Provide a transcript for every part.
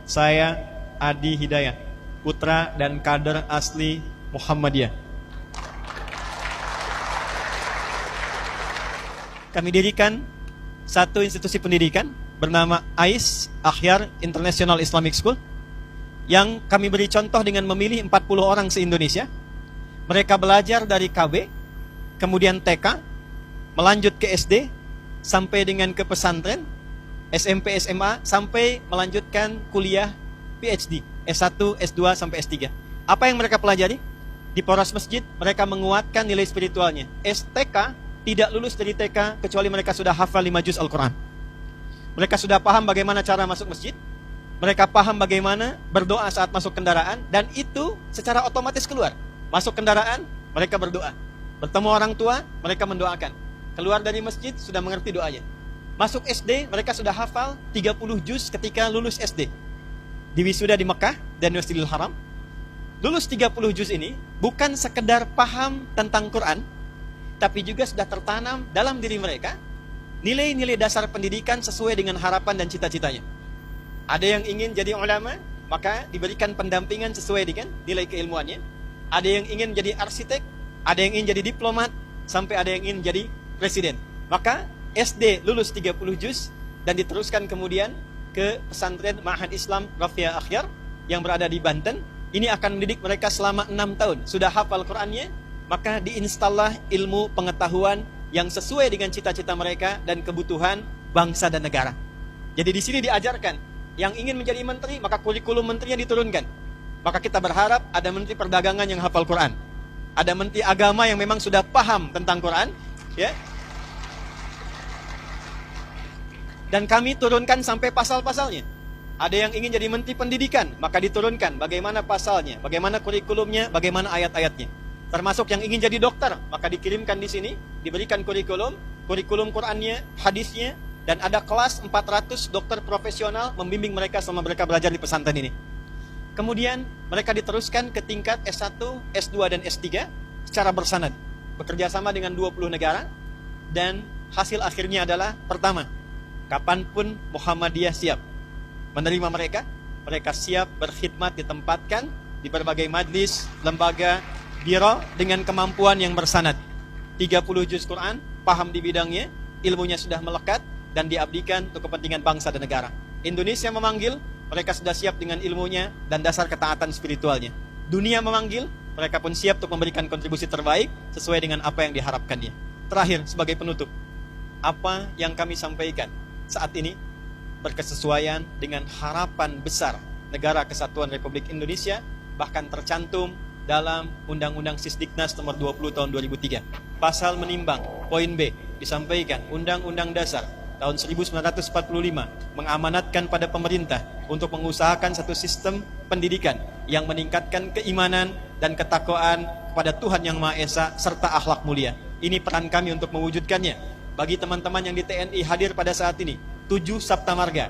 Saya Adi Hidayat, putra dan kader asli Muhammadiyah. Kami dirikan satu institusi pendidikan bernama AIS, Akhyar International Islamic School, yang kami beri contoh dengan memilih 40 orang se-Indonesia. Mereka belajar dari KB, kemudian TK, melanjut ke SD, sampai dengan ke pesantren, SMP, SMA, sampai melanjutkan kuliah PhD, S1, S2, sampai S3. Apa yang mereka pelajari? Di poros masjid, mereka menguatkan nilai spiritualnya. STK tidak lulus dari TK, kecuali mereka sudah hafal 5 juz Al-Quran. Mereka sudah paham bagaimana cara masuk masjid, mereka paham bagaimana berdoa saat masuk kendaraan, dan itu secara otomatis keluar. Masuk kendaraan, mereka berdoa. Bertemu orang tua, mereka mendoakan. Keluar dari masjid, sudah mengerti doanya. Masuk SD, mereka sudah hafal 30 juz ketika lulus SD. Di wisuda di Mekah dan Masjidil Haram. Lulus 30 juz ini bukan sekedar paham tentang Quran, tapi juga sudah tertanam dalam diri mereka nilai-nilai dasar pendidikan sesuai dengan harapan dan cita-citanya. Ada yang ingin jadi ulama, maka diberikan pendampingan sesuai dengan nilai keilmuannya. Ada yang ingin jadi arsitek, ada yang ingin jadi diplomat, sampai ada yang ingin jadi presiden. Maka SD lulus 30 juz dan diteruskan kemudian ke pesantren Ma'had Islam Rafia Akhyar yang berada di Banten. Ini akan mendidik mereka selama 6 tahun. Sudah hafal Qurannya, maka diinstallah ilmu pengetahuan yang sesuai dengan cita-cita mereka dan kebutuhan bangsa dan negara. Jadi di sini diajarkan, yang ingin menjadi menteri, maka kurikulum menterinya diturunkan. Maka kita berharap ada menteri perdagangan yang hafal Quran, ada menteri agama yang memang sudah paham tentang Quran, ya. Dan kami turunkan sampai pasal-pasalnya. Ada yang ingin jadi menteri pendidikan, maka diturunkan bagaimana pasalnya, bagaimana kurikulumnya, bagaimana ayat-ayatnya. Termasuk yang ingin jadi dokter, maka dikirimkan di sini, diberikan kurikulum Qurannya, hadisnya, dan ada kelas 400 dokter profesional membimbing mereka selama mereka belajar di pesantren ini. Kemudian mereka diteruskan ke tingkat S1, S2, dan S3 secara bersanad, bekerja sama dengan 20 negara, dan hasil akhirnya adalah pertama, kapanpun Muhammadiyah siap menerima mereka, mereka siap berkhidmat, ditempatkan di berbagai majlis, lembaga, biro dengan kemampuan yang bersanad. 30 juz Quran, paham di bidangnya, ilmunya sudah melekat, dan diabdikan untuk kepentingan bangsa dan negara. Indonesia memanggil, mereka sudah siap dengan ilmunya dan dasar ketaatan spiritualnya. Dunia memanggil, mereka pun siap untuk memberikan kontribusi terbaik sesuai dengan apa yang diharapkannya. Terakhir, sebagai penutup, apa yang kami sampaikan saat ini berkesesuaian dengan harapan besar Negara Kesatuan Republik Indonesia, bahkan tercantum dalam Undang-Undang Sisdiknas nomor 20 tahun 2003. Pasal menimbang, poin B, disampaikan Undang-Undang Dasar tahun 1945 mengamanatkan pada pemerintah untuk mengusahakan satu sistem pendidikan yang meningkatkan keimanan dan ketakwaan kepada Tuhan Yang Maha Esa serta akhlak mulia. Ini peran kami untuk mewujudkannya. Bagi teman-teman yang di TNI hadir pada saat ini, 7 Sabta Marga,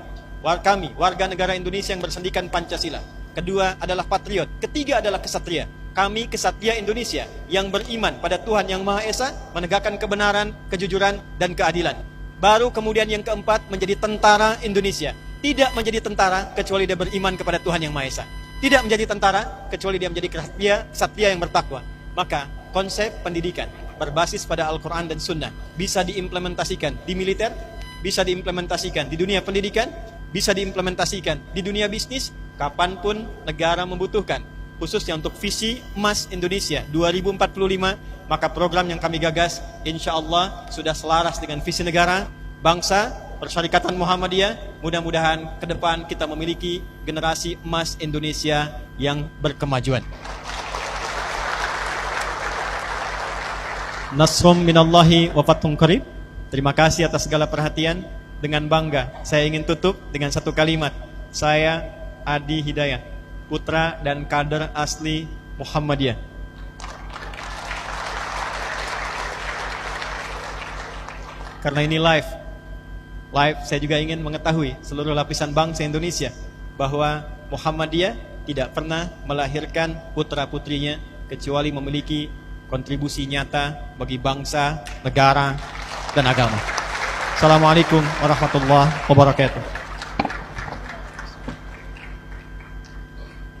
kami warga negara Indonesia yang bersendikan Pancasila. Kedua adalah patriot, ketiga adalah kesatria. Kami kesatria Indonesia yang beriman pada Tuhan Yang Maha Esa, menegakkan kebenaran, kejujuran, dan keadilan. Baru kemudian yang keempat menjadi tentara Indonesia. Tidak menjadi tentara kecuali dia beriman kepada Tuhan Yang Maha Esa. Tidak menjadi tentara kecuali dia menjadi kesatria yang bertakwa. Maka konsep pendidikan berbasis pada Al-Quran dan Sunnah bisa diimplementasikan di militer, bisa diimplementasikan di dunia pendidikan, bisa diimplementasikan di dunia bisnis, kapanpun negara membutuhkan. Khususnya untuk visi emas Indonesia 2045, maka program yang kami gagas insya Allah sudah selaras dengan visi negara, bangsa, Persyarikatan Muhammadiyah. Mudah-mudahan ke depan kita memiliki generasi emas Indonesia yang berkemajuan. Nasrum minallahi wa fathun qarib. Terima kasih atas segala perhatian. Dengan bangga saya ingin tutup dengan satu kalimat. Saya Adi Hidayat, putra dan kader asli Muhammadiyah. Karena ini live, saya juga ingin mengetahui seluruh lapisan bangsa Indonesia bahwa Muhammadiyah tidak pernah melahirkan putra-putrinya kecuali memiliki kontribusi nyata bagi bangsa, negara, dan agama. Assalamualaikum warahmatullahi wabarakatuh.